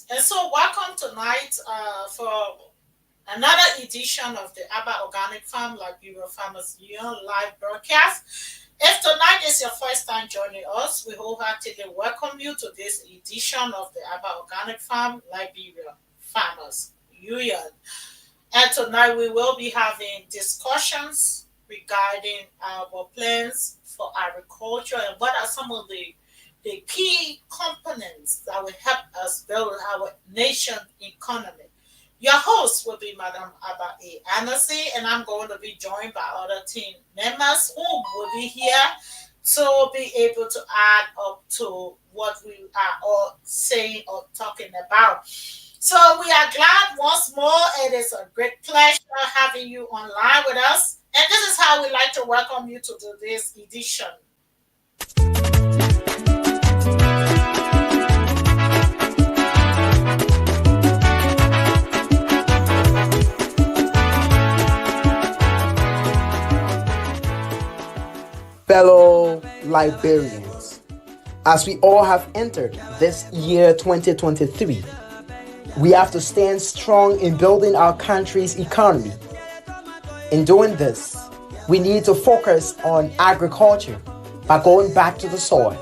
And so, welcome tonight for another edition of the Abba Organic Farm Liberia Farmers Union live broadcast. If tonight is your first time joining us, we wholeheartedly welcome you to this edition of the Abba Organic Farm Liberia Farmers Union. And tonight we will be having discussions regarding our plans for agriculture and what are some of the key components that will help us build our nation economy. Your host will be Madam Abba A. Anasi, and I'm going to be joined by other team members who will be here to be able to add up to what we are all saying or talking about. So we are glad once more. It is a great pleasure having you online with us. And this is how we like to welcome you to this edition. Fellow Liberians, as we all have entered this year 2023, we have to stand strong in building our country's economy. In doing this, we need to focus on agriculture by going back to the soil,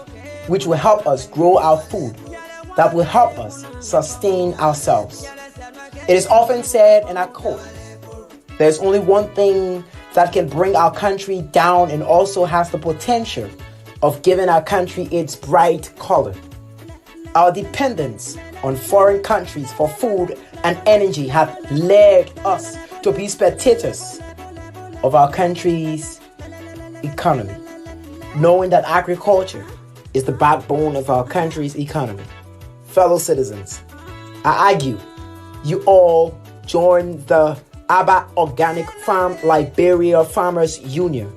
which will help us grow our food, that will help us sustain ourselves. It is often said, and I quote, there's only one thing that can bring our country down and also has the potential of giving our country its bright color. Our dependence on foreign countries for food and energy have led us to be spectators of our country's economy, knowing that agriculture is the backbone of our country's economy. Fellow citizens, I argue you all join the Abba Organic Farm Liberia Farmers Union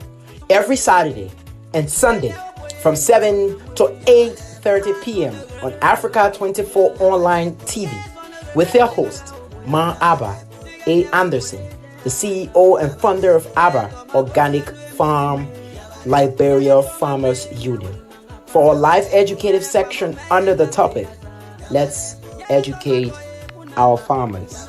every Saturday and Sunday from 7 to 8:30 p.m. on Africa 24 Online TV with their host, Ma Abba A. Anderson, the CEO and founder of Abba Organic Farm Liberia Farmers Union. For our live educative section under the topic, let's educate our farmers.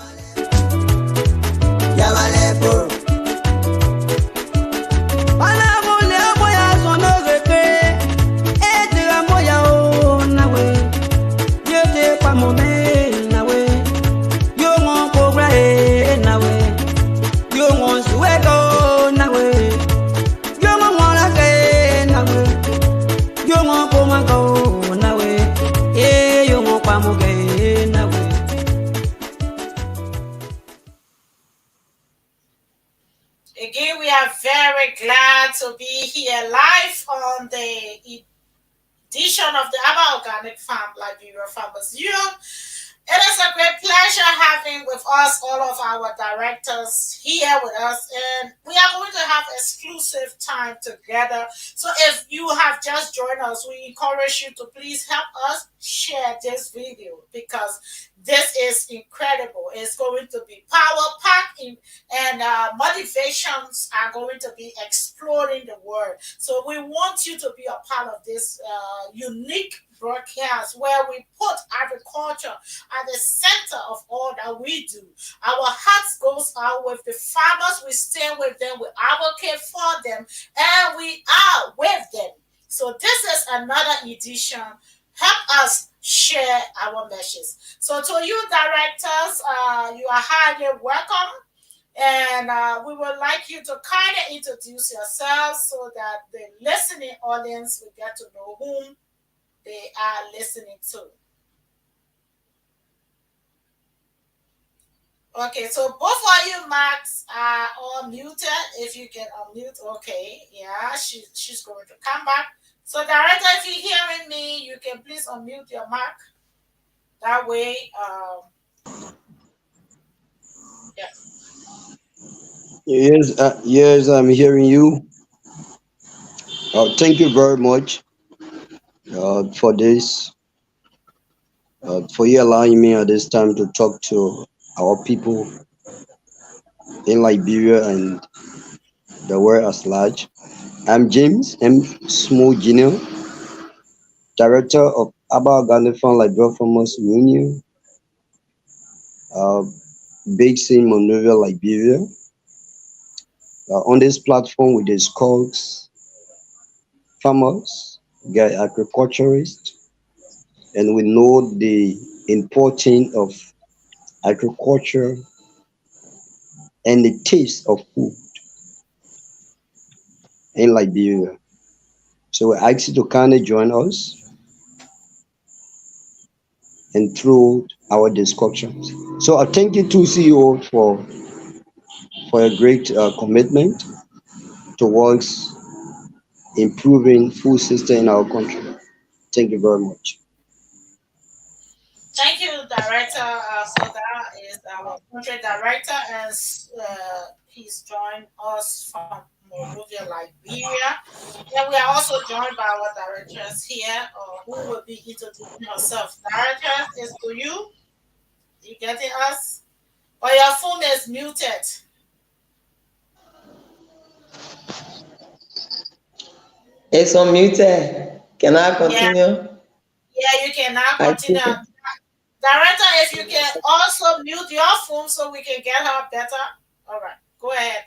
Again, we are very glad to be here live on the edition of the Abba Organic Farm Liberia Farmers Union. It is a great pleasure having with us all of our directors here with us, and we are going to have exclusive time together. So if you have just joined us, we encourage you to please help us share this video because this is incredible. It's going to be power packed and motivations are going to be exploring the world. So we want you to be a part of this unique broadcast where we put agriculture at the center of all that we do. Our hearts goes out with the farmers. We stand with them, we advocate for them, and we are with them. So this is another edition. Help us share our message. So to you directors, you are highly welcome. And we would like you to kind of introduce yourselves so that the listening audience will get to know whom they are listening to. Okay, so both of you mics are all muted. If you can unmute, okay. Yeah, she's going to come back. So director, if you're hearing me, you can please unmute your mic. That way, yeah. Yes, I'm hearing you. Thank you very much for this, for you allowing me at this time to talk to our people in Liberia and the world at large. I'm James M. Small Jr., Director of Abba Organic Farm Liberia Farmers Union, uh, based in Monrovia, Liberia. On this platform, we discuss farmers, get agriculturists, and we know the importance of agriculture and the taste of food in Liberia. So we ask you to kind of join us and through our discussions. So I thank you to CEO for a great commitment towards improving food system in our country. Thank you very much. Thank you, Director. So that is our country director, and he's joined us from Monrovia, Liberia. And we are also joined by our directors here, who will be introducing herself. Director, is to you. You getting us? Or your phone is muted. It's unmuted. Can I Yeah, continue? yeah, you can now I continue. think, Director, if you can also mute your phone so we can get her better. All right, go ahead.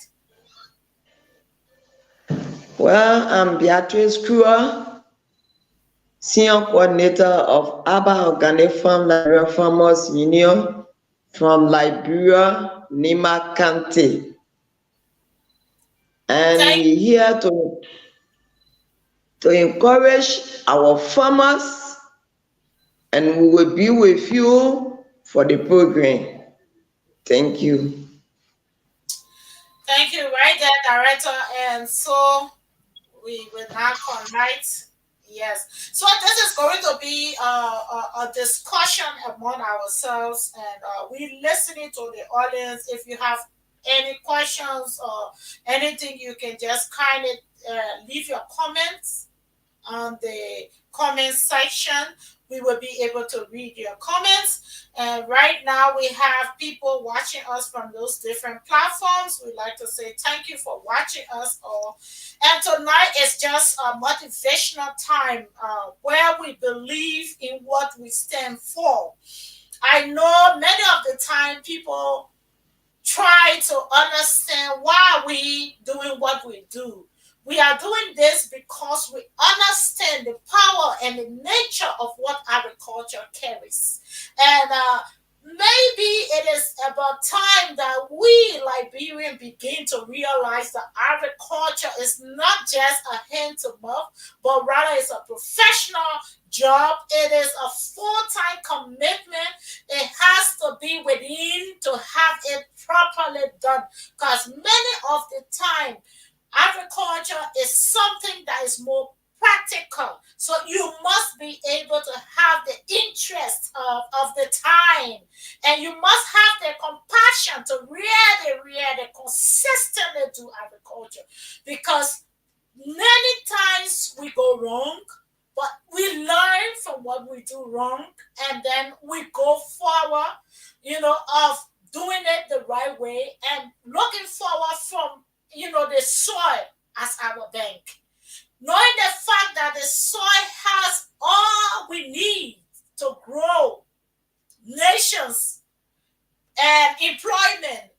well, I'm Beatrice Kruger, Senior Coordinator of ABBA Organic Farm Liberia Farmers Union from Liberia, Nima County. And Thank we're here to encourage our farmers, and we will be with you for the program. Thank you. Thank you, right there, director. And so we will now connect. Yes. So this is going to be a discussion among ourselves, and we listening to the audience. If you have any questions or anything, you can just kind of leave your comments on the comment section. We will be able to read your comments. And right now, we have people watching us from those different platforms. We'd like to say thank you for watching us all. And tonight is just a motivational time where we believe in what we stand for. I know many of the time people try to understand why we doing what we do. We are doing this because we understand the power and the nature of what agriculture carries. And maybe it is about time that we Liberians begin to realize that agriculture is not just a hand to mouth, but rather it's a professional job. It is a full-time commitment. It has to be within to have it properly done. Because many of the time, agriculture is something that is more practical. So you must be able to have the interest of the time, and you must have the compassion to really consistently do agriculture, because many times we go wrong, but we learn from what we do wrong, and then we go forward, of doing it the right way and looking forward from, the soil as our bank. Knowing the fact that the soil has all we need to grow nations and employment.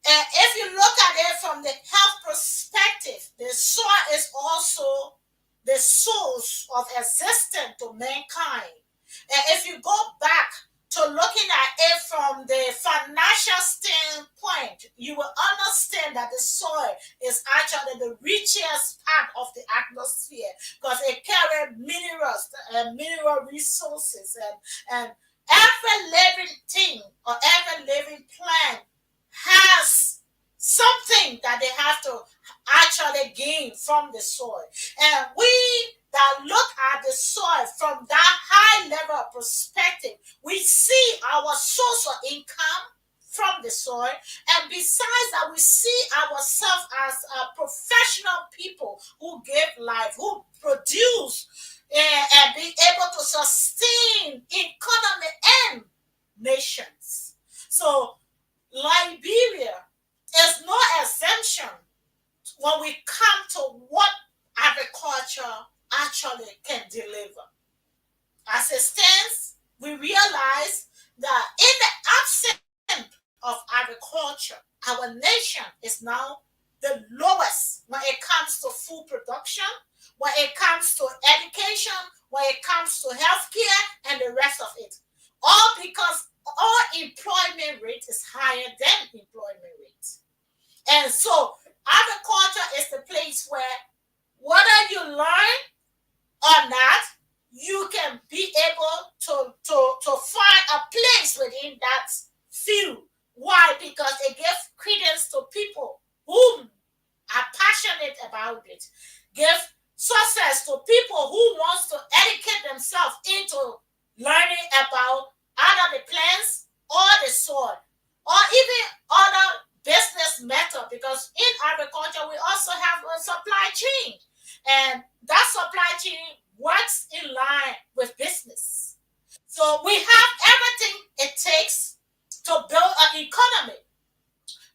And if you look at it from the health perspective, the soil is also the source of existence to mankind. And if you go back to looking at it from the financial standpoint, you will understand that the soil is actually the richest part of the atmosphere, because it carries minerals and mineral resources, and every living thing or every living plant has something that they have to actually gain from the soil. And we that look at the soil from that high level perspective, we see our source of income from the soil. And besides that, we see ourselves as professional people who give life, who produce and be able to sustain economy and nations. So Liberia is no exemption when we come to what agriculture actually can deliver. As it stands, we realize in the absence of agriculture, our nation is now the lowest when it comes to food production, when it comes to education, when it comes to healthcare, and the rest of it. All because our employment rate is higher than employment rate. And so agriculture is the place where whether you learn or not, you can be able to find a place within that field. Why? Because it gives credence to people who are passionate about it. Give success to people who wants to educate themselves into learning about either the plants or the soil or even other business method, because in agriculture we also have a supply chain, and that supply chain works in line with business. So we have everything it takes to build an economy.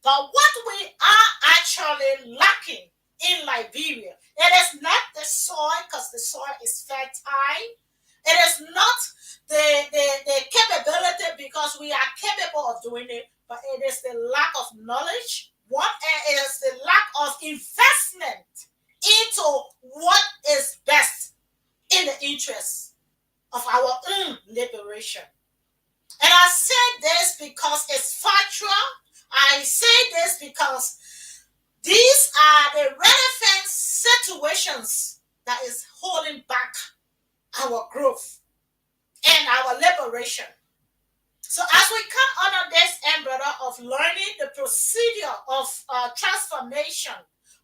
But what we are actually lacking in Liberia, it is not the soil, because the soil is fertile. It is not the capability, because we are capable of doing it, but it is the lack of knowledge. What is the lack of investment into what is best in the interest of our own liberation. And I say this because it's factual. I say this because these are the relevant situations that is holding back our growth and our liberation. So as we come under this umbrella of learning the procedure of transformation,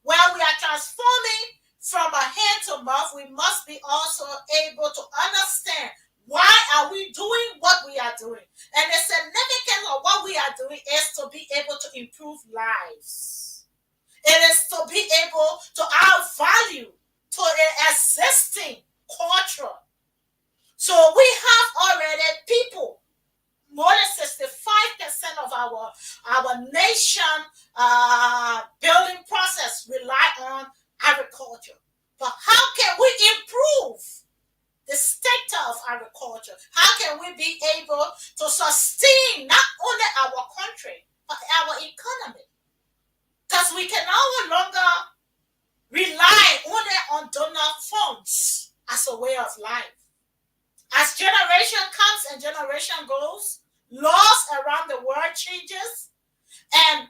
where we are transforming from a hand to mouth, we must be also able to understand why are we doing what we are doing. And the significance of what we are doing is to be able to improve lives. It is to be able to add value to the existing culture. So we have already people, more than 65% of our nation building process rely on agriculture. But how can we improve the state of agriculture? How can we be able to sustain not only our country, but our economy? Because we can no longer rely only on donor funds as a way of life. As generation comes and generation goes, laws around the world changes, and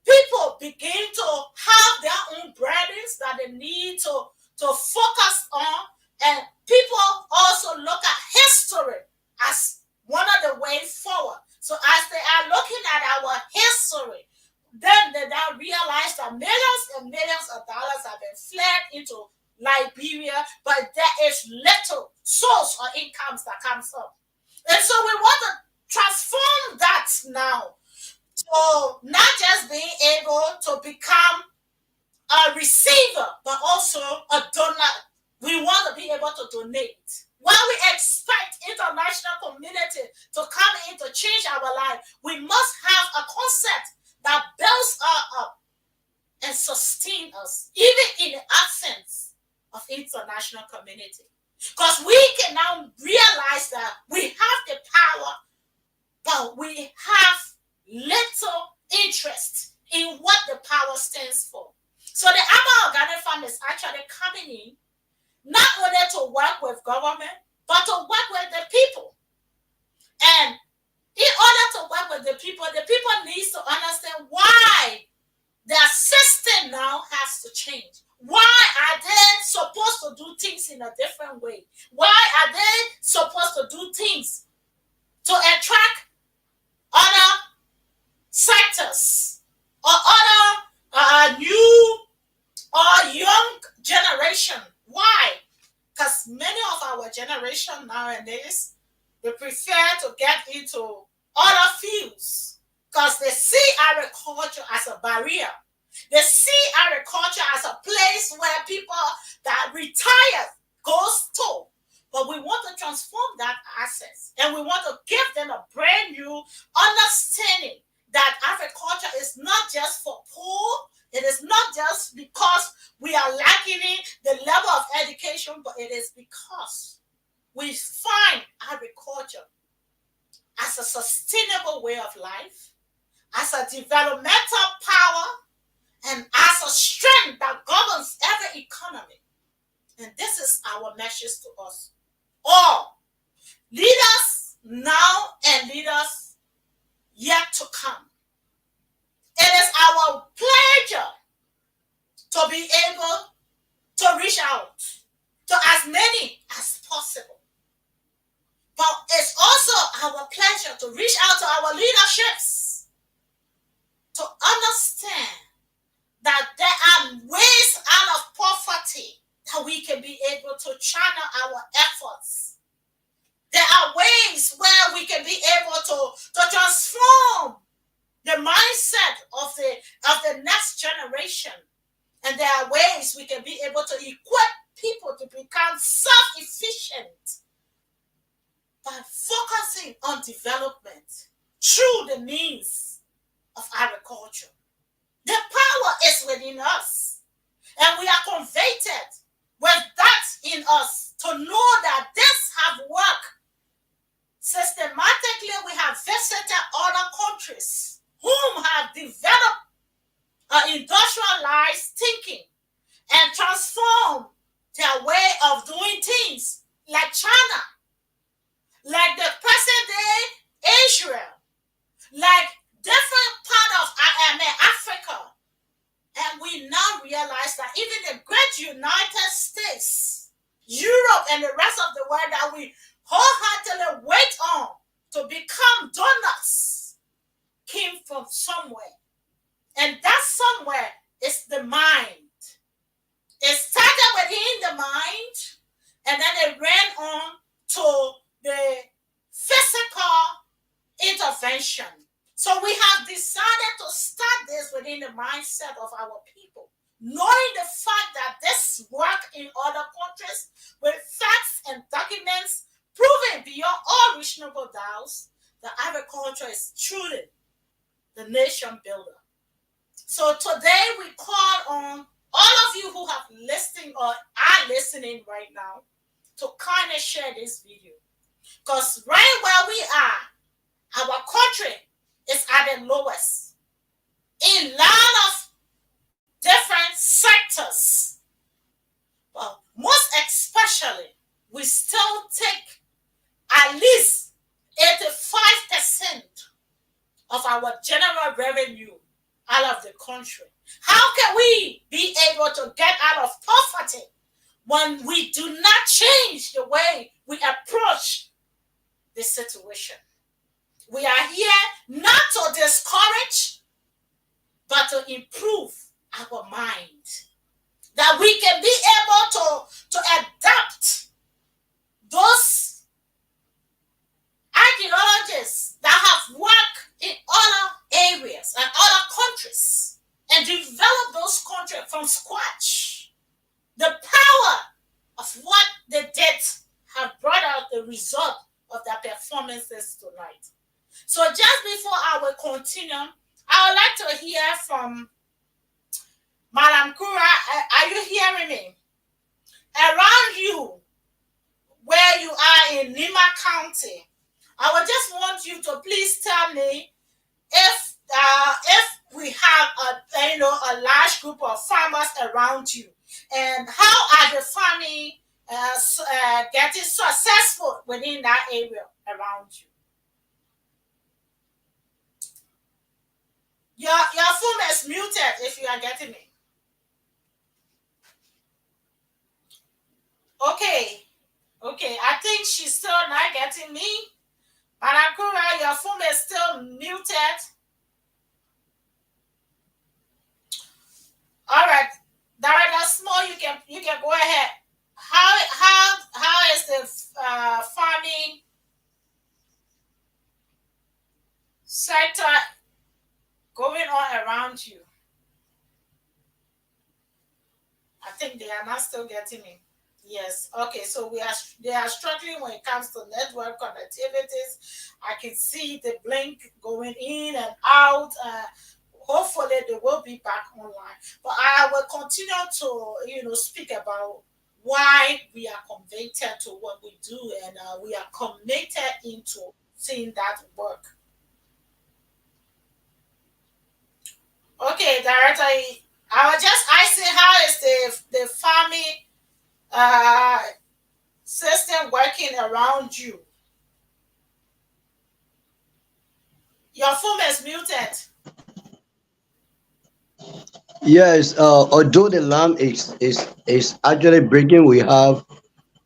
people begin to have their own burdens that they need to focus on, and people also look at history as one of the ways forward. So as they are looking at our history, then they now realize that millions and millions of dollars have been fled into Liberia, but there is little source or incomes that comes up. And so we want to transform that now. So not just being able to become a receiver, but also a donor. We want to be able to donate. While we expect international community to come in to change our life, we must have a concept that builds us up and sustain us, even in the absence of international community. Because we can now realize that we have the power, but we have little interest in what the power stands for. So the Aba Organic Farm is actually coming in not only to work with government, but to work with the people. And in order to work with the people need to understand why their system now has to change. Why are they supposed to do things in a different way? Why are they supposed to do things to attract other sectors or other new or young generation? Why? Because many of our generation nowadays, they prefer to get into other fields because they see agriculture as a barrier. They see agriculture as a place where people that retire goes to. But we want to transform that access, and we want to give them a brand new understanding that agriculture is not just for poor. It is not just because we are lacking in the level of education, but it is because we find agriculture as a as a developmental power, and as a strength that governs every economy. And this is our message to us all, leaders now and leaders yet to come. It is our pleasure to be able to reach out to as many as possible. But it's also our pleasure to reach out to our leaderships to understand that there are ways out of poverty that we can be able to channel our efforts. There are ways where we can be able to transform the mindset of the next generation. And there are ways we can be able to equip people to become self-efficient by focusing on development through the means of agriculture. The power is within us, and we are convicted with that in us to know that this have worked. Systematically, we have visited other countries whom have developed industrialized thinking and transformed their way of doing things, like China, like the present day Israel, like different part of Africa. And we now realize that even the great United States, Europe, and the rest of the world that we wholeheartedly wait on to become donors came from somewhere. And that somewhere is the mind. It started within the mind, and then it ran on to the physical intervention. So we have decided to start this within the mindset of our people, knowing the fact that this work in other countries with facts and documents proven beyond all reasonable doubts that agriculture is truly the nation builder. So today we call on all of you who have listened or are listening right now to kind of share this video. Because right where we are, our country is at the lowest in a lot of different sectors. But most especially, we still take at least 85% of our general revenue out of the country. How can we be able to get out of poverty when we do not change the way we approach the situation? We are here not to discourage, but to improve our mind. That we can be able to adapt those ideologies that have worked in other areas and other countries and develop those countries from scratch. The power of what they did have brought out the result of their performances tonight. So just before I will continue, I would like to hear from Madam Kura. Are you hearing me? Around you, where you are in Lima County, I would just want you to please tell me if we have a large group of farmers around you, and how are the farming getting successful within that area around you. Your phone is muted if you are getting me. Okay, I think she's still not getting me. Marakura, your phone is still muted. All right, Director Small, you can go ahead. How is the farming sector going on around you? I think they are not still getting me. Yes. Okay. So they are struggling when it comes to network connectivities. I can see the blink going in and out. Hopefully they will be back online. But I will continue to speak about why we are committed to what we do, and we are committed into seeing that work. I was just asking how is the farming uh, system working around you? Your phone is muted. Yes, although the lamp is actually breaking, we have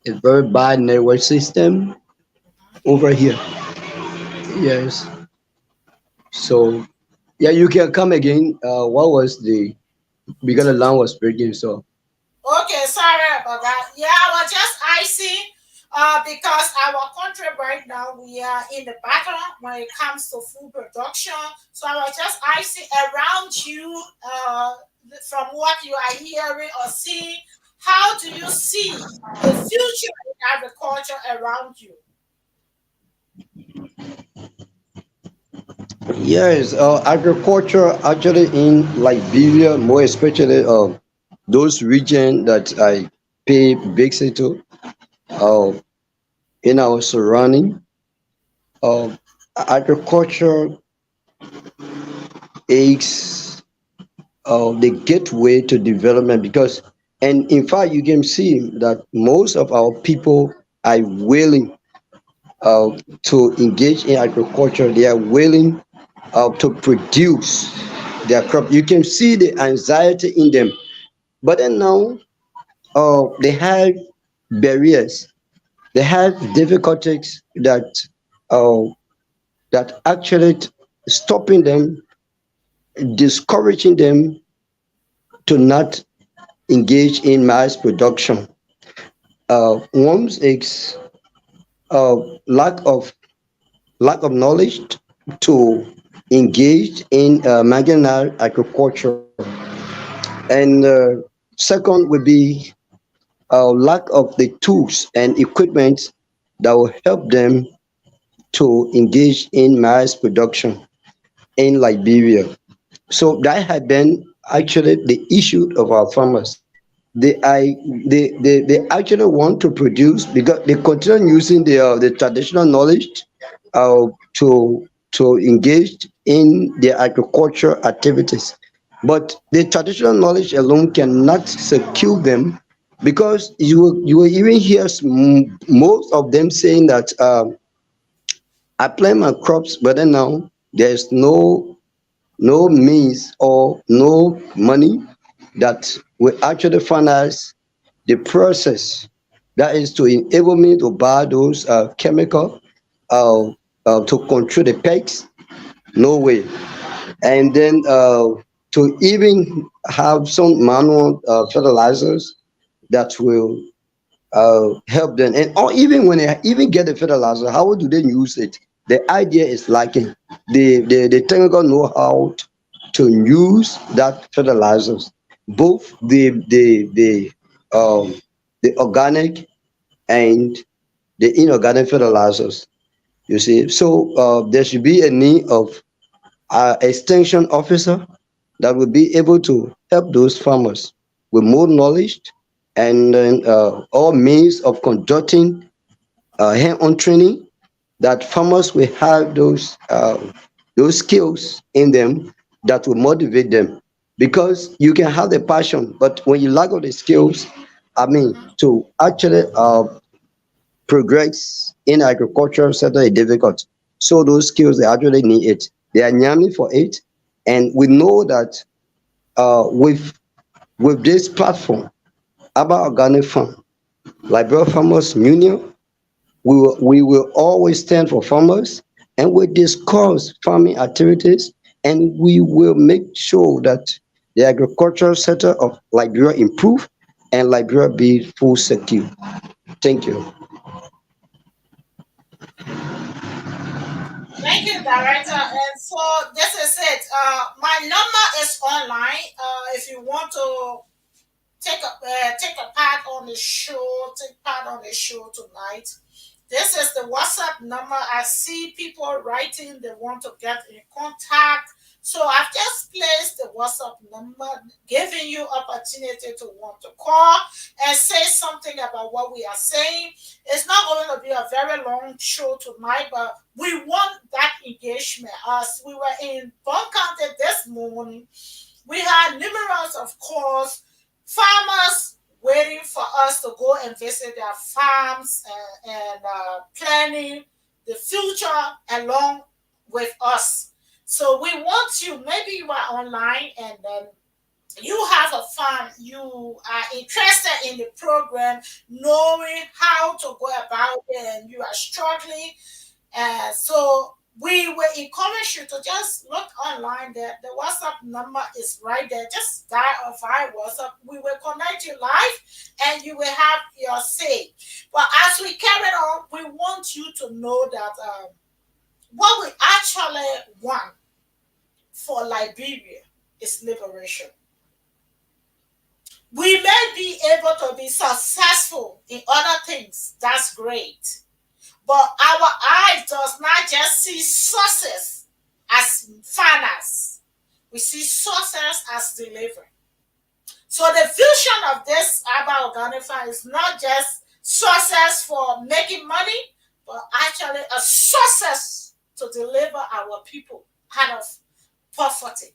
a very bad network system over here. Yes. So yeah, you can come again. What was the because the lamp was breaking? So Okay, sorry about that. Yeah, I was just asking because our country right now we are in the battle when it comes to food production. So I was just asking around you, from what you are hearing or seeing, how do you see the future in agriculture around you? yes, agriculture actually in Liberia, more especially those regions that I pay big to, uh, in our surrounding, uh, agriculture is the gateway to development because, and in fact, you can see that most of our people are willing to engage in agriculture. They are willing to produce their crop. You can see the anxiety in them. But then now, they have barriers. They have difficulties uh, that actually stopping them, discouraging them to not engage in mass production. One is uh, lack of lack of knowledge to engage in marginal agriculture, and second would be lack of the tools and equipment that will help them to engage in mass production in Liberia. So that had been actually the issue of our farmers. They actually want to produce because they continue using the traditional knowledge uh, to engage in their agriculture activities. But the traditional knowledge alone cannot secure them because you will even hear most of them saying that I plant my crops, but then now there's no means or no money that will actually finance the process that is to enable me to buy those chemical uh, to control the pests. No way. And then to even have some manual fertilizers that will help them, and or even when they even get the fertilizer, how do they use it? The idea is lacking. The technical know-how to use that fertilizers, both the organic and the inorganic fertilizers. You see, so there should be a need of extension officer that will be able to help those farmers with more knowledge and then all means of conducting hand-on training that farmers will have those skills in them that will motivate them because you can have the passion but when you lack of the skills, I mean, Mhm. to actually progress in agriculture sector is difficult. So those skills they actually need it. They are yearning for it, and we know that with this platform about organic farm, Liberia Farmers Union, we will always stand for farmers and we discuss farming activities and we will make sure that the agricultural sector of Liberia improve and Liberia be full secure. Thank you. Thank you, director. And so this is it. My number is online. If you want to take a part on the show, take part on the show tonight. This is the WhatsApp number. I see people writing they want to get in contact. So I've just placed the WhatsApp number, giving you opportunity to want to call and say something about what we are saying. It's not going to be a very long show tonight, but we want that engagement. As we were in Bond County this morning, We had numerous, of course, farmers waiting for us to go and visit their farms and planning the future along with us. So we want you, maybe you are online and then you have a farm, you are interested in the program, knowing how to go about it, and you are struggling. So we will encourage you to just look online. The WhatsApp number is right there. Just dial via WhatsApp. We will connect you live and you will have your say. But as we carry on, we want you to know that what we actually want for Liberia is liberation. We may be able to be successful in other things. That's great. But our eye does not just see success as finance. We see success as delivery. So the vision of this Abba Organic Farm is not just success for making money, but actually a success to deliver our people out of poverty.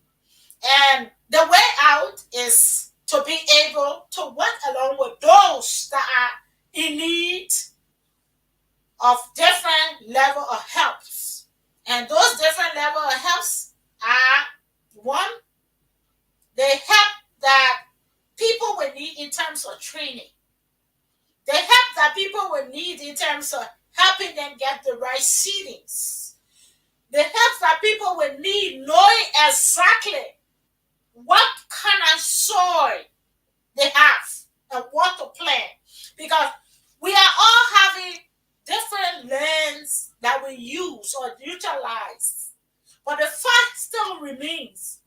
And the way out is to be able to work along with those that are in need of different level of helps. And those different level of helps are one, they help that people will need in terms of training. They help that people will need in terms of helping them get the right seedings. They help that people will need knowing exactly what kind of soil they have and what to plant. Because we are all having different lands that we use or utilize. But the fact still remains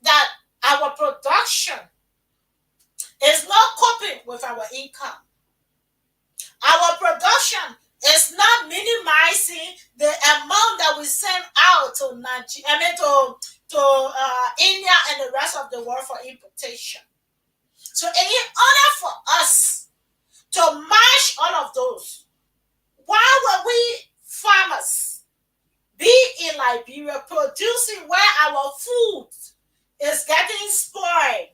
that our production is not coping with our income. Our production is not minimizing the amount that we send out to Nigeria, to India and the rest of the world for importation. So in order for us to match all of those, why will we farmers be in Liberia producing where our food is getting spoiled,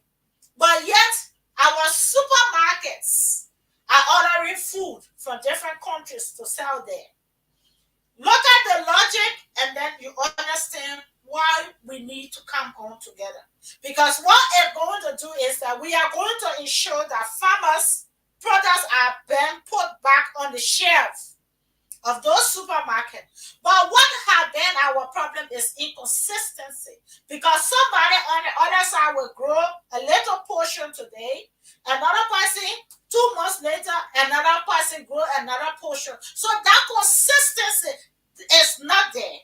but yet our supermarkets are ordering food from different countries to sell there? Look at the logic and then you understand why we need to come on together. Because what it's going to do is that we are going to ensure that farmers' products are then put back on the shelf of those supermarkets. But what has been our problem is inconsistency. Because somebody on the other side will grow a little portion today, another person 2 months later, another person grow another portion. So that consistency is not there.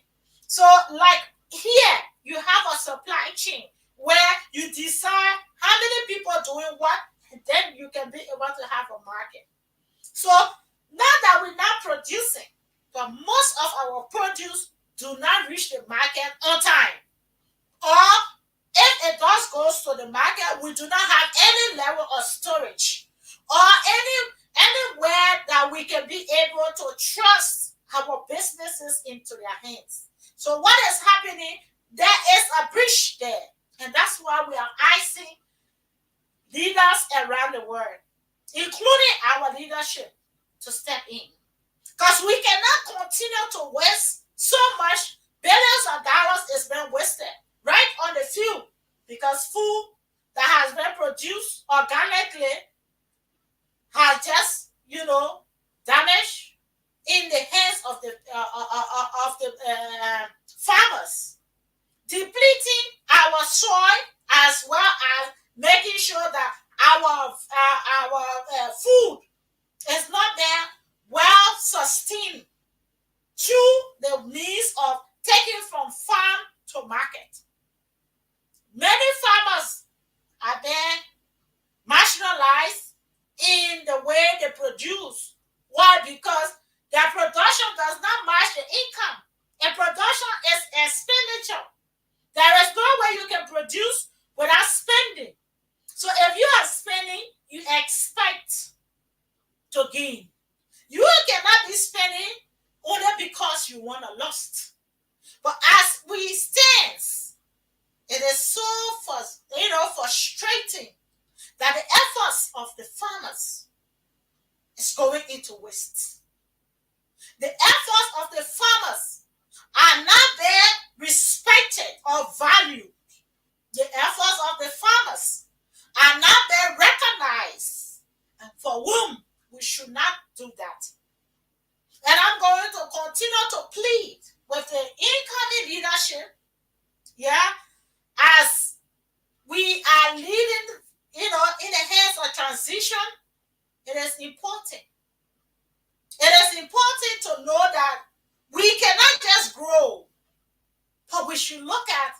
So like here, you have a supply chain where you decide how many people are doing what, and then you can be able to have a market. So now that we're not producing, but most of our produce do not reach the market on time. Or if it does goes to the market, we do not have any level of storage or anywhere that we can be able to trust our businesses into their hands. So what is happening? There is a breach there. And that's why we are asking leaders around the world, including our leadership, to step in. Because we cannot continue to waste so much. Billions of dollars is being wasted right on the field, because food that has been produced organically has just, damaged in the hands of the farmers, depleting our soil as well as making sure that our food is not there well sustained through the means of taking from farm to market. Many farmers are then marginalized in the way they produce. Why? Because their production does not match the income. And production is expenditure. There is no way you can produce without spending. So if you are spending, you expect to gain. You cannot be spending only because you want to lust. But as we stand, it is so that the efforts of the farmers is going into waste. The efforts of the farmers are not being respected or valued. The efforts of the farmers are not being recognized, and for whom we should not do that. And I'm going to continue to plead with the incoming leadership, as we are leading, in the hands of transition. It is important. It is important to know that we cannot just grow, but we should look at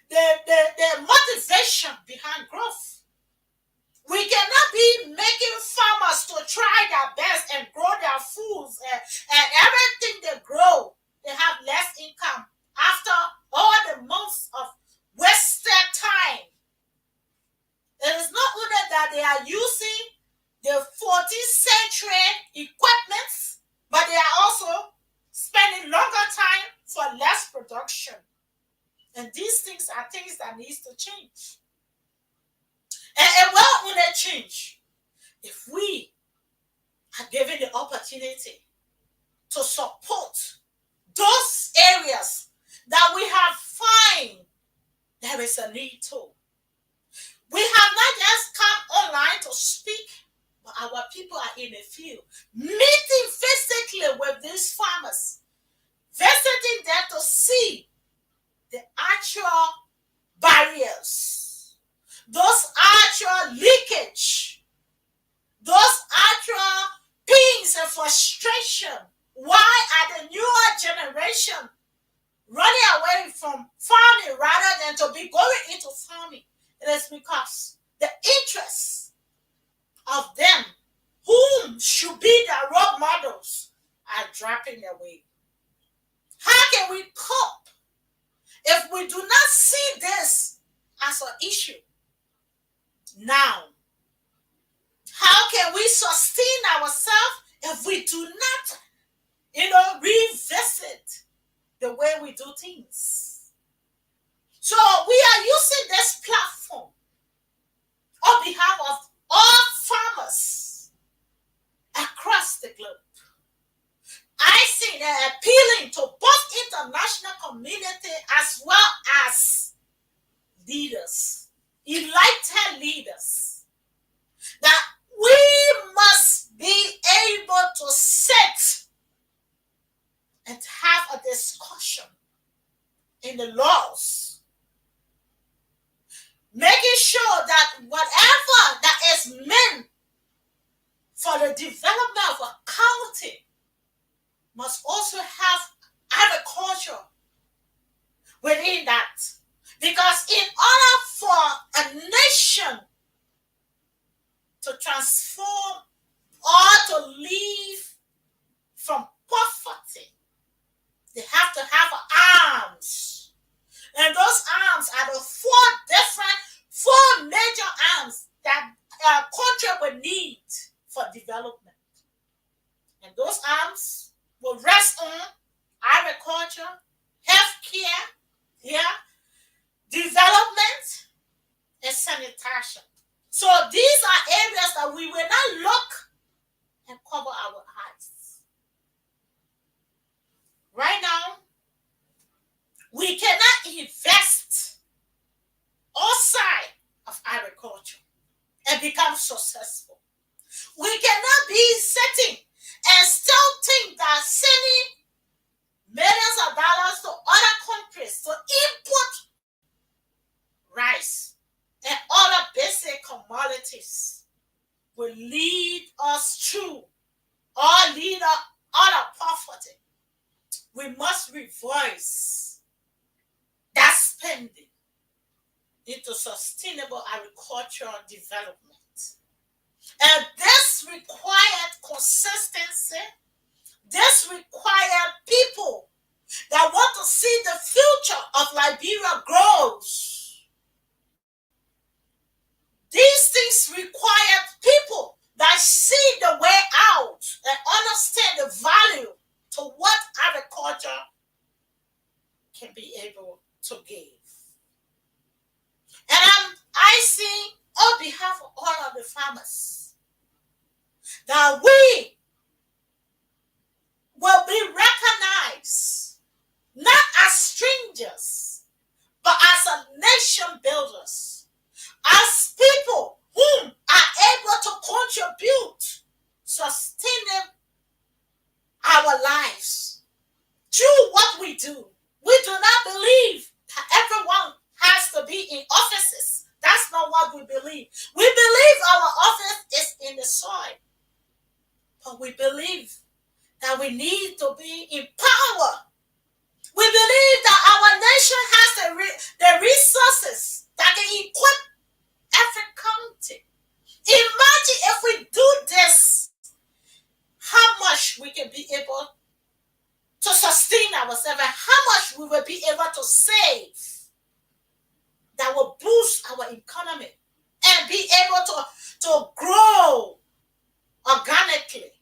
the motivation behind growth. We cannot be making farmers to try their best and grow their foods, and everything they grow, they have less income after all the months of wasted time. It is not only that they are using the 14th century equipment, but they are also spending longer time for less production. And these things are things that needs to change. And it will only change if we are given the opportunity to support those areas that we have find there is a need to. We have not just come online to speak, but our people are in the field, meeting physically with these farmers, visiting them to see the actual barriers, those actual leakage, those actual pains and frustration. Why are the newer generation running away from farming rather than to be going into farming? It is because the interests of them, whom should be their role models, are dropping away. How can we cope if we do not see this as an issue now? How can we sustain ourselves if we do not, revisit the way we do things? So we are using this platform on behalf of all farmers across the globe. I see they're appealing to both international community as well as leaders, elected leaders, that we must be able to sit and have a discussion in the laws, making sure that whatever that is meant for the development of a county must also have agriculture within that. Because in order for a nation to transform or to live from poverty, they have to have arms. And those arms are the four major arms that a country will need for development. And those arms will rest on agriculture, healthcare, development, and sanitation. So these are areas that we will not look and cover our eyes. Right now, we cannot invest outside of agriculture and become successful. We cannot be sitting and still think that sending millions of dollars to other countries to import rice and other basic commodities will lead us through or lead us out of poverty. We must reverse that spending into sustainable agricultural development. And this required consistency. This required people that want to see the future of Liberia grows. These things required people that see the way out and understand the value to what agriculture can be able to give. And I see on behalf of farmers, that we will be recognized not as strangers, but as a nation builders, as people whom are able to contribute, sustaining our lives through what we do. We do not believe that everyone has to be in offices. That's not what we believe. We believe our office is in the soil, but we believe that we need to be in power. We believe that our nation has the resources that can equip every county. Imagine if we do this, how much we can be able to sustain ourselves and how much we will be able to save that will boost our economy and be able to grow organically.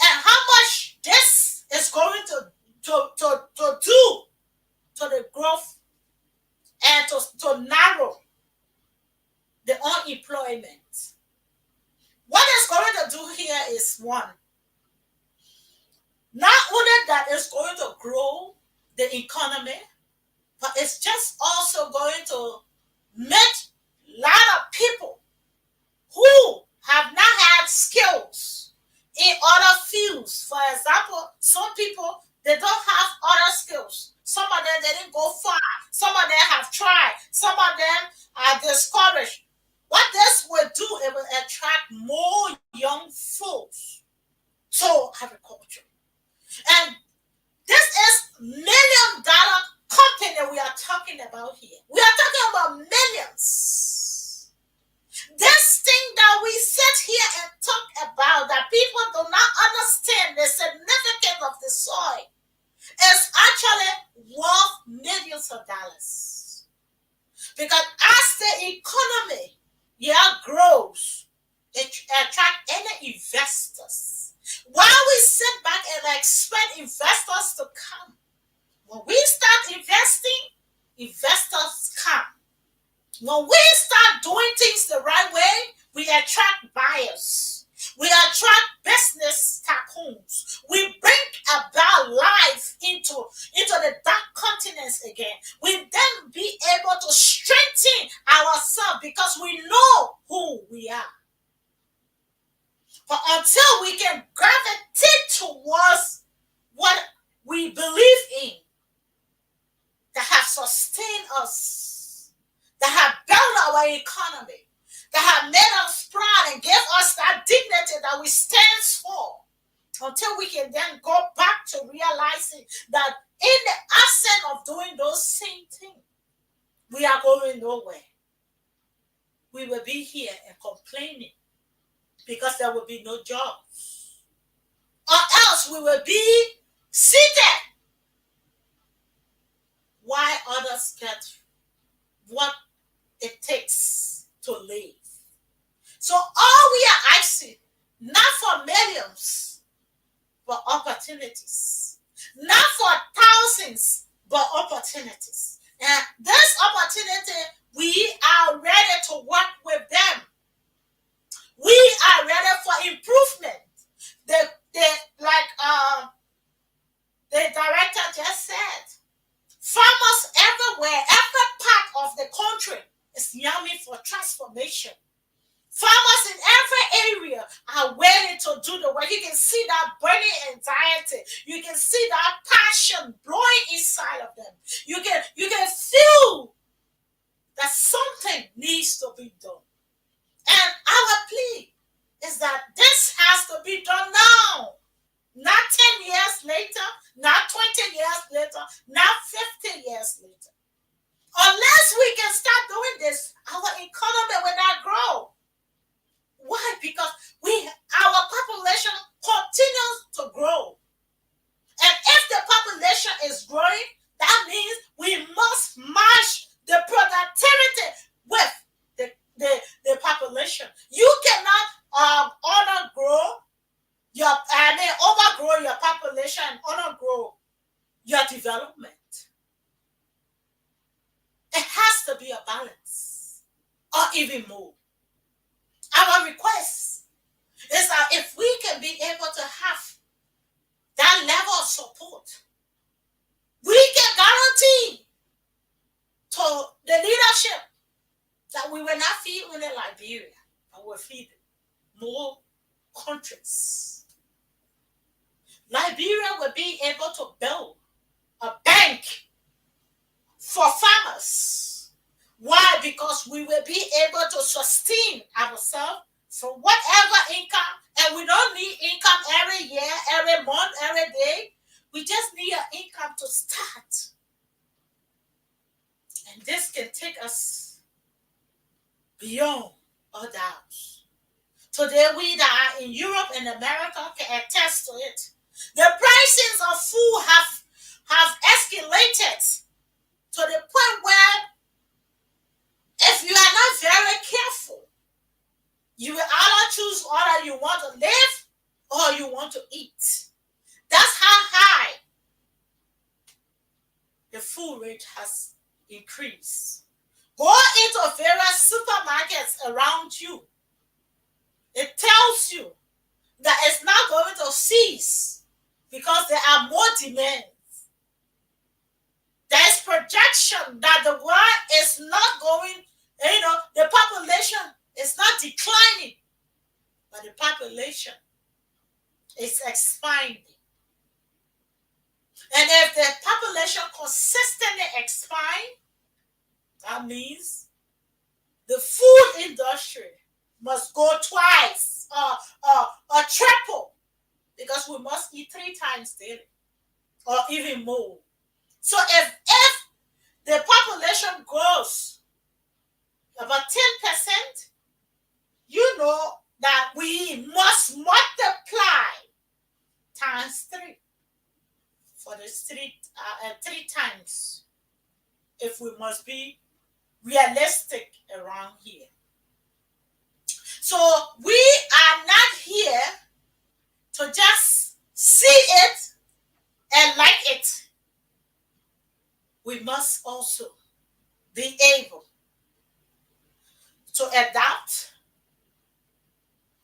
And how much this is going to do to the growth and to narrow the unemployment. What it's going to do here is one, not only that it's going to grow the economy, but it's just also going to make a lot of people who have not had skills in other fields. For example, some people, they don't have other skills. Some of them, they didn't go far. Some of them have tried. Some of them are discouraged. What this will do, it will attract more young folks to agriculture. And this is $1 million company we are talking about here. We are talking about millions. This thing that we sit here and talk about, that people do not understand the significance of the soil, is actually worth millions of dollars. Because as the economy grows, it attracts any investors. While we sit back and expect investors to come, when we start investing, investors come. When we start doing things the right way, we attract buyers. We attract business tycoons. We bring about life into the dark continents again. We then be able to strengthen ourselves because we know who we are. But until we can gravitate towards what we believe in, that have sustained us, that have built our economy, that have made us proud and gave us that dignity that we stand for, until we can then go back to realizing that in the absence of doing those same things, we are going nowhere. We will be here and complaining because there will be no jobs. Or else we will be seated while others get what it takes to live. So all we are asking, not for millions, but opportunities. Not for thousands, but opportunities. And this opportunity, we are ready to work with them. We are ready for improvement. The director just said, farmers everywhere, every part of the country is yearning for transformation. Farmers in every area are willing to do the work. You can see that burning anxiety. You can see that passion blowing inside of them. You can feel that something needs to be done. And our plea is that this has to be done now. Not 10 years later, not 20 years later, not 50 years later. Unless we can start doing this, our economy will not grow. Why? Because our population continues to grow. And if the population is growing, that means we must match the productivity with the population. You cannot overgrow your population and undergrow your development. It has to be a balance, or even more. Our request is that if we can be able to have that level of support, we can guarantee to the leadership that we will not feed only Liberia, but we'll feed more countries. Liberia will be able to build a bank for farmers. Why? Because we will be able to sustain ourselves from whatever income, and we don't need income every year, every month, every day. We just need an income to start. And this can take us beyond all doubts. Today, we that are in Europe and America can attest to it. The prices of food have escalated to the point where if you are not very careful, you will either choose whether you want to live or you want to eat. That's how high the food rate has increased. Go into various supermarkets around you. It tells you that it's not going to cease because there are more demands. There's projection that the world is not going, the population is not declining, but the population is expanding. And if the population consistently expands, that means the food industry must go twice or triple, because we must eat 3 times daily or even more. So if the population grows about 10%, you know that we must multiply times 3 for the 3 times if we must be realistic around here. So we are not here to just see it and like it. We must also be able to adapt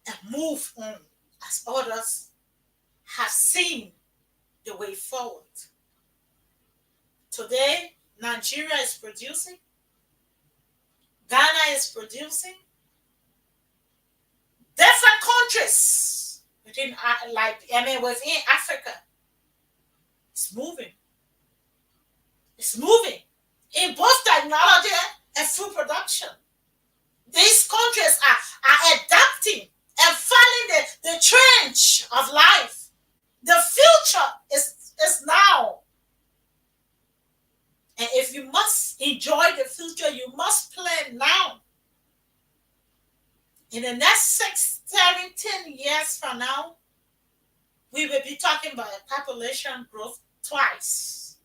and move on as others have seen the way forward. Today, Nigeria is producing, Ghana is producing, different countries within Africa. It's moving. It's moving in both technology and food production. These countries are adapting and following the trench of life. The future is now. And if you must enjoy the future, you must plan now. In the next 6, 7, 10 years from now, we will be talking about a population growth twice.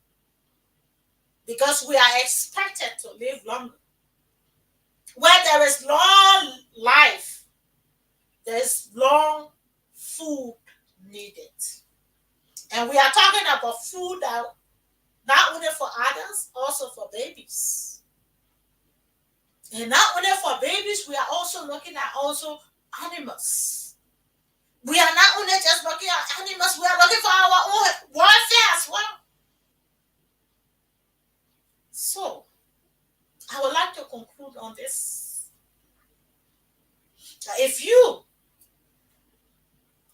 Because we are expected to live longer. Where there is long life, there is long food needed. And we are talking about food that not only for adults, also for babies. And not only for babies, we are also looking at also animals. We are not only just looking at animals, we are looking for our own welfare as well. So, I would like to conclude on this. If you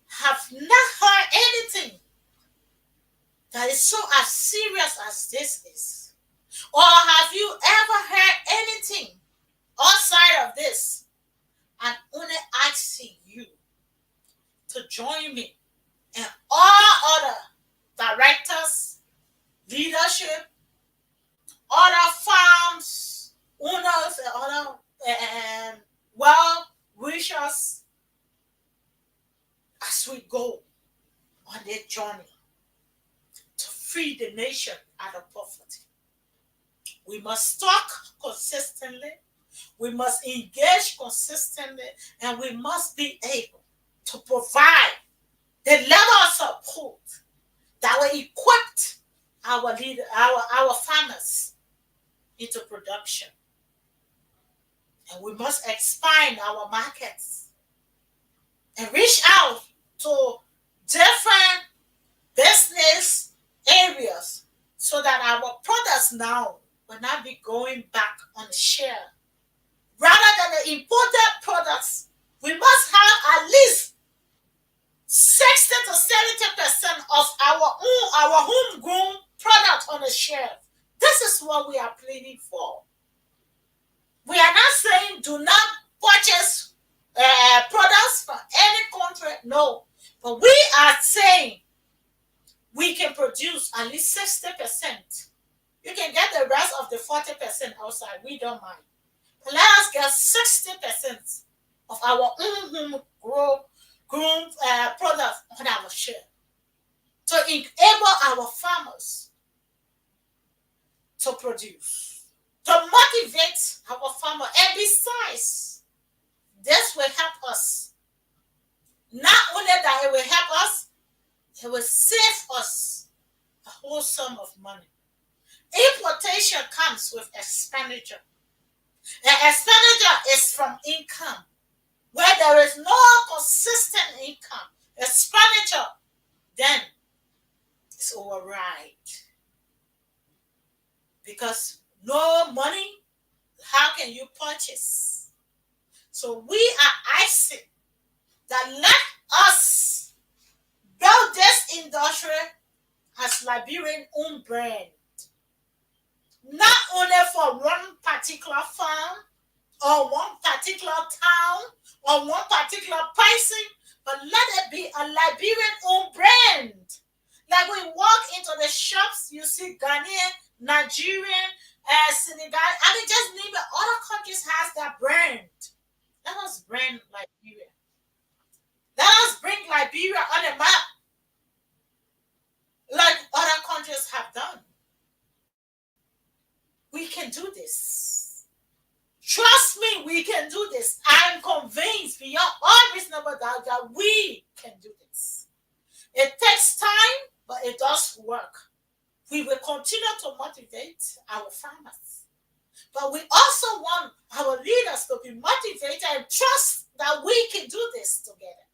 have not heard anything that is so as serious as this is, or have you ever heard anything outside of this, I'm only asking you to join me and all other directors, leadership, other farms, owners, and other well-wishers as we go on their journey to free the nation out of poverty. We must talk consistently, we must engage consistently, and we must be able to provide the level of support that will equip our farmers into production. And we must expand our markets and reach out to different business areas so that our products now will not be going back on the shelf. Rather than the imported products, we must have at least 60 to 70% of our homegrown product on the shelf. This is what we are pleading for. We are not saying do not purchase products from any country, no. But we are saying we can produce at least 60%. You can get the rest of the 40% outside. We don't mind. But let us get 60% of our own grown products on our shelf to enable our farmers to produce, to motivate our farmers. And besides, this will help us. Not only that it will help us, it will save us a whole sum of money. Importation comes with expenditure. The expenditure is from income. Where there is no consistent income, expenditure, then it's override. Because no money, how can you purchase? So we are asking that let us build this industry as Liberian own brand. Not only for one particular farm or one particular town or one particular person, but let it be a Liberian own brand. Like we walk into the shops, you see Ghanaian, Nigerian, Senegal. I mean, just name it. Other countries has that brand. Let us brand Liberia. Let us bring Liberia on the map, like other countries have done. We can do this. Trust me, we can do this. I am convinced beyond all reasonable doubt that we can do this. It takes time, but it does work. We will continue to motivate our farmers. But we also want our leaders to be motivated and trust that we can do this together.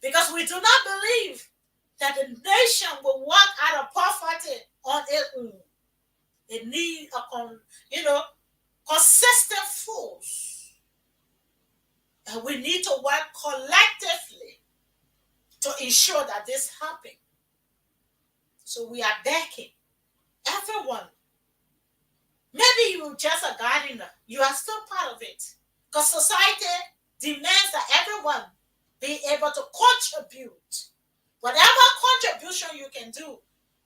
Because we do not believe that the nation will walk out of poverty on its own. It needs a consistent force. And we need to work collectively to ensure that this happens. So we are begging everyone. Maybe you're just a gardener. You are still part of it. Because society demands that everyone be able to contribute. Whatever contribution you can do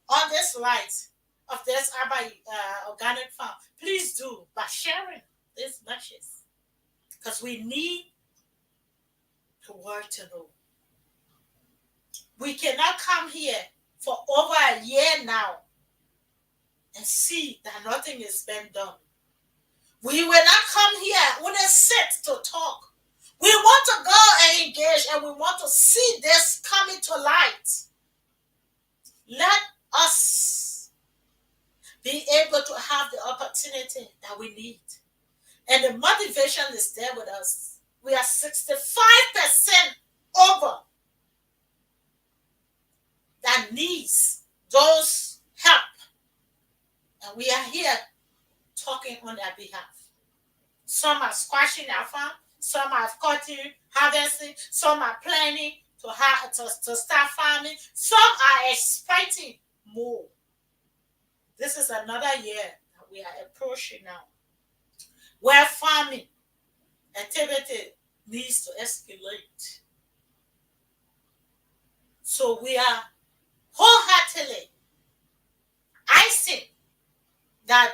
on this light of this organic farm, please do by sharing these messages. Because we need the world to know. We cannot come here for over a year now and see that nothing is being done. We will not come here, we will sit to talk. We want to go and engage, and we want to see this coming to light. Let us be able to have the opportunity that we need. And the motivation is there with us. We are 65% over that needs those help. And we are here talking on their behalf. Some are squashing their farm, some are cutting, harvesting, some are planning to start farming, some are expecting more. This is another year that we are approaching now, where farming activity needs to escalate. So we are wholeheartedly asking that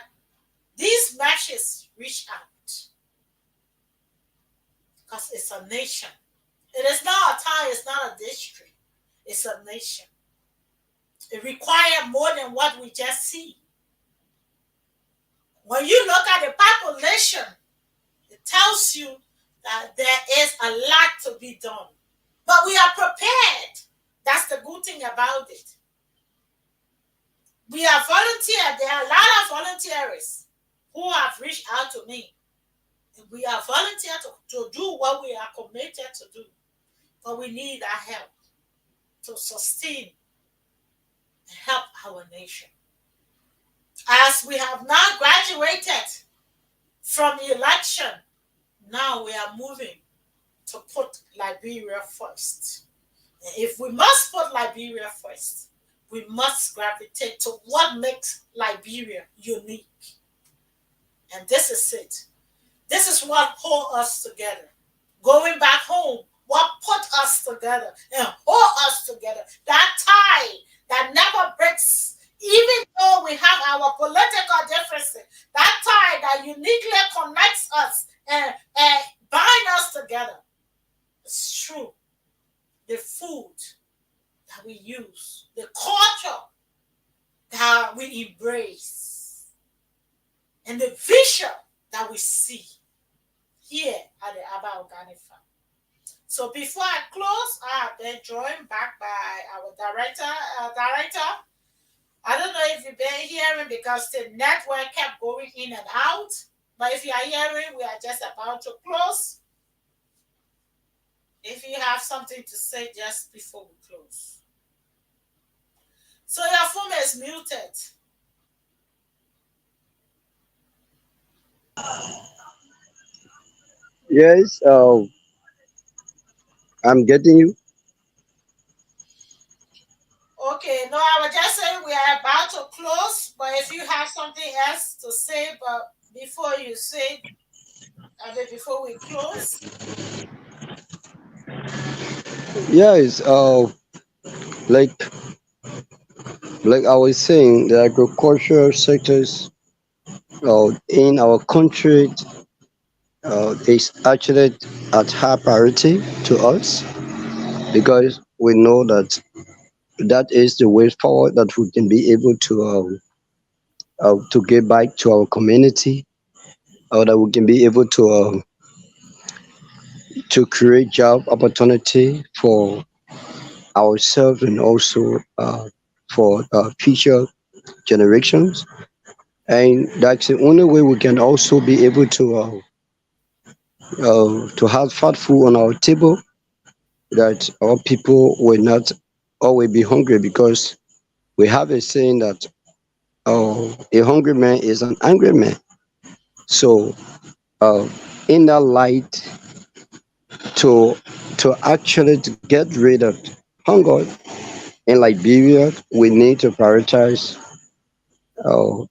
these matches reach out. Because it's a nation. It is not a town, it's not a district. It's a nation. It requires more than what we just see. When you look at the population, it tells you that there is a lot to be done. But we are prepared. That's the good thing about it. We are volunteers. There are a lot of volunteers who have reached out to me. We are volunteer to do what we are committed to do, but we need our help to sustain and help our nation. As we have now graduated from election, now we are moving to put Liberia first. If we must put Liberia first, we must gravitate to what makes Liberia unique. And this is it. This is what hold us together. Going back home, what put us together and hold us together. That tie that never breaks, even though we have our political differences. That tie that uniquely connects us and bind us together. It's true. The food that we use, the culture that we embrace, and the vision that we see here at the Abba Organic Farm. So before I close, I have been joined back by our director. I don't know if you've been hearing because the network kept going in and out. But if you are hearing, we are just about to close. If you have something to say just before we close. So your phone is muted. Yes, I'm getting you. Okay, no, I was just saying we are about to close, but if you have something else to say, but before you say, I mean, before we close. Yes, like like I was saying, the agricultural sectors in our country is actually at high priority to us because we know that that is the way forward that we can be able to give back to our community, or that we can be able to create job opportunity for ourselves and also for future generations. And that's the only way we can also be able to have fat food on our table, that our people will not always be hungry, because we have a saying that a hungry man is an angry man. So uh, in that light, to actually to get rid of hunger in Liberia, we need to prioritize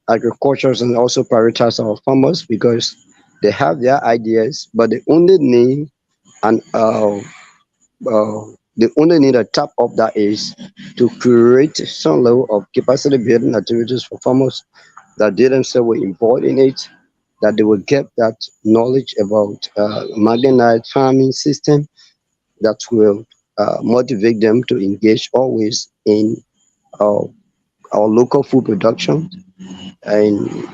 agriculture and also prioritize our farmers, because they have their ideas, but they only need and the only need a tap of that is to create some level of capacity building activities for farmers, that they themselves will involved in it, that they will get that knowledge about mechanized farming system that will motivate them to engage always in uh, our local food production, and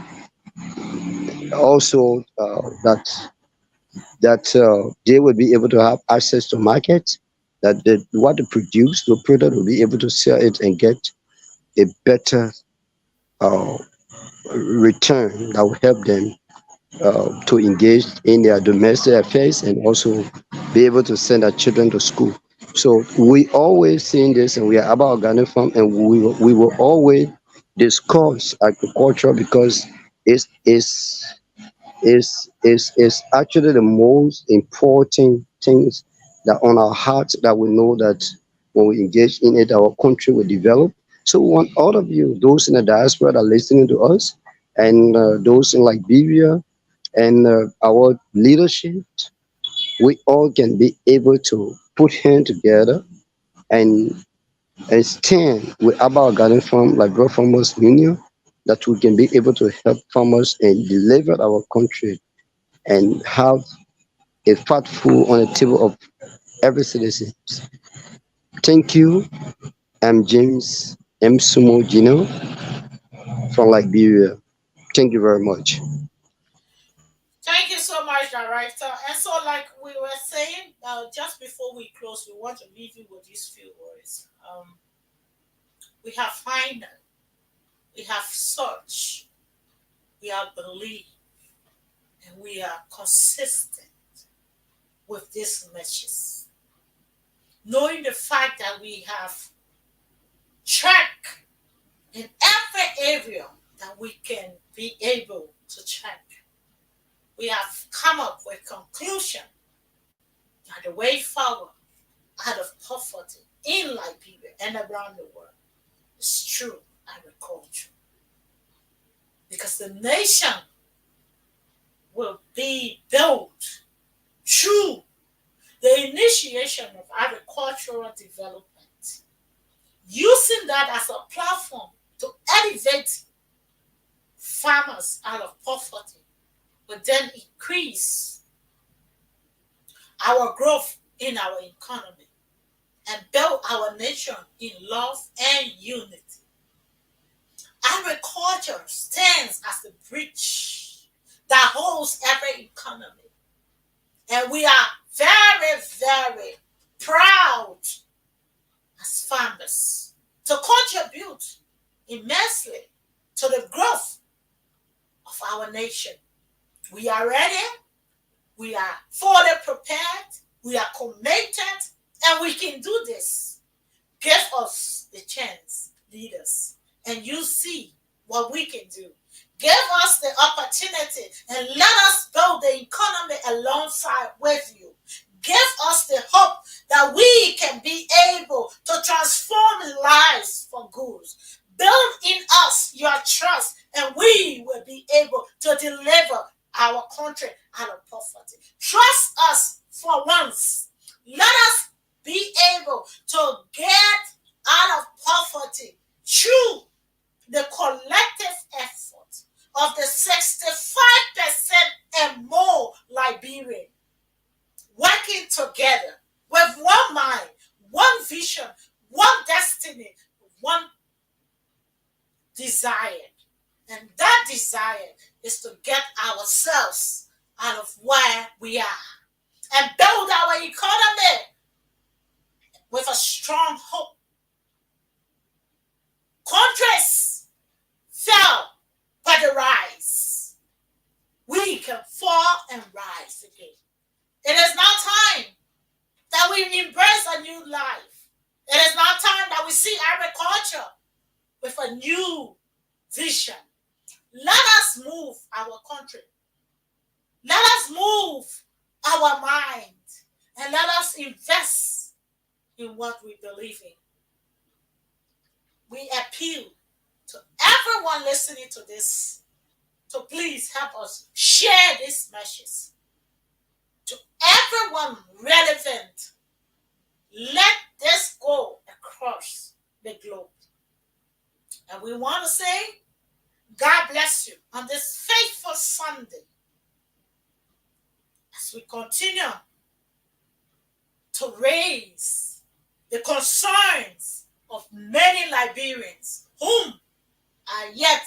also that they will be able to have access to markets, that what they produce, the product will be able to sell it and get a better uh, return that will help them to engage in their domestic affairs and also be able to send their children to school. So we always seeing this, and we are about organic farm, and we will always discuss agriculture, because it's is actually the most important things that on our hearts, that we know that when we engage in it, our country will develop. So we want all of you, those in the diaspora that are listening to us, and those in Liberia, and our leadership, we all can be able to put hands together and stand with our garden farm, like Grow Farmers Union, that we can be able to help farmers and deliver our country and have a fat food on the table of every citizen. Thank you. I'm James M. Sumo Gino from Liberia. Thank you very much. Thank you so much, Director. And so, like we were saying, just before we close, we want to leave you with these few words. We have find, we have searched, we have believed, and we are consistent with these messages, knowing the fact that we have track in every area that we can be able to track. We have come up with conclusion that the way forward out of poverty in Liberia and around the world is through agriculture. Because the nation will be built through the initiation of agricultural development, using that as a platform to elevate farmers out of poverty, but then increase our growth in our economy and build our nation in love and unity. Agriculture stands as the bridge that holds every economy. And we are very, very proud as farmers to contribute immensely to the growth of our nation. We are ready, we are fully prepared, we are committed, and we can do this. Give us the chance, leaders, and you see what we can do. Give us the opportunity and let us build the economy alongside with you. Give us the hope that we can be able to transform lives for good. Build in us your trust, and we will be able to deliver our country out of poverty. Trust us for once. Let us be able to get out of poverty through the collective effort of the 65% and more Liberians working together with one mind, one vision, one destiny, one desire. And that desire is to get ourselves out of where we are and build our economy with a strong hope. Countries fell but rise. We can fall and rise again. It is now time that we embrace a new life. It is now time that we see agriculture with a new vision. Let us move our country. Let us move our mind. And let us invest in what we believe in. We appeal to everyone listening to this to please help us share this message to everyone relevant. Let this go across the globe. And we want to say, God bless you on this faithful Sunday as we continue to raise the concerns of many Liberians whom are yet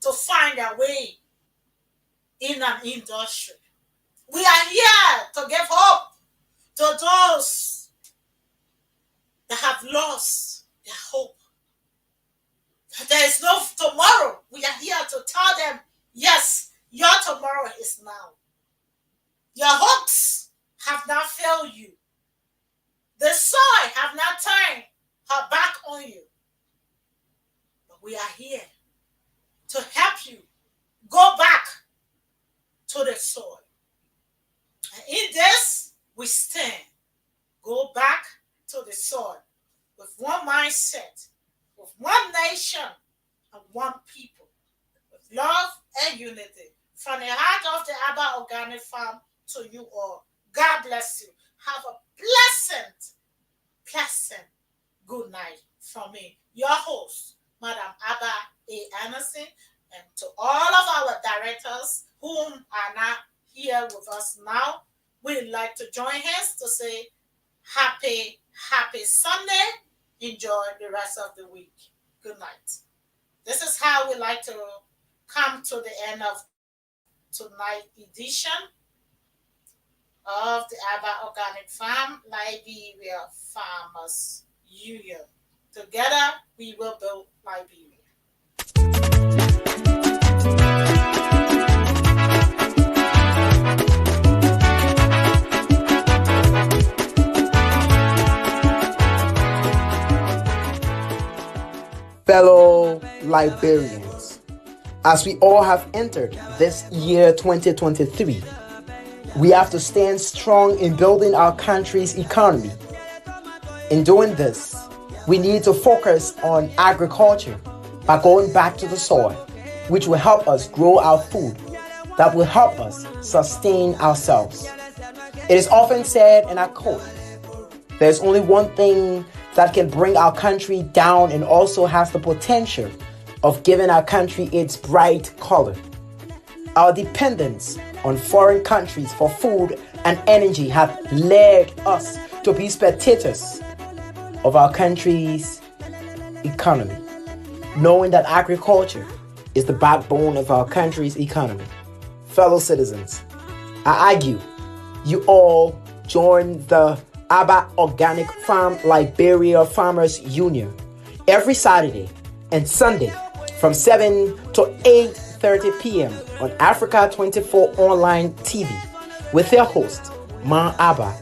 to find their way in an industry. We are here to give hope to those that have lost their hope. That there is no tomorrow. We are here to tell them, yes, your tomorrow is now. Your hopes have not failed you. The soil have not turned her back on you. But we are here to help you go back to the soil. And in this, we stand. Go back to the soil with one mindset, with one nation, and one people, with love and unity. From the heart of the Abba Organic Farm to you all. God bless you. Have a pleasant good night from me, your host, Madam Abba A. Anderson, and to all of our directors whom are not here with us now. We'd like to join hands to say happy Sunday. Enjoy the rest of the week. Good night. This is how we like to come to the end of tonight's edition of the Abba Organic Farm Liberia Farmers Union. Together, we will build Liberia. Liberians, as we all have entered this year 2023, we have to stand strong in building our country's economy. In doing this, we need to focus on agriculture by going back to the soil, which will help us grow our food, that will help us sustain ourselves. It is often said, and I quote, "There's only one thing that can bring our country down and also has the potential of giving our country its bright color. Our dependence on foreign countries for food and energy have led us to be spectators of our country's economy, knowing that agriculture is the backbone of our country's economy." Fellow citizens, I argue you all join the Aba Organic Farm Liberia Farmers Union every Saturday and Sunday from 7 to 8:30 p.m. on Africa 24 Online TV with their host, Ma Abba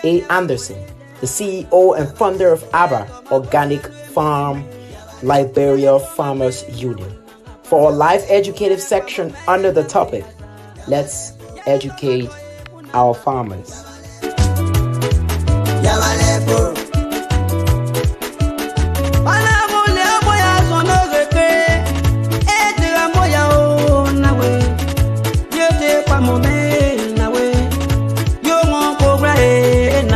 A. Anderson, the CEO and founder of Aba Organic Farm Liberia Farmers Union. For our live educative section under the topic, let's educate our farmers. Moment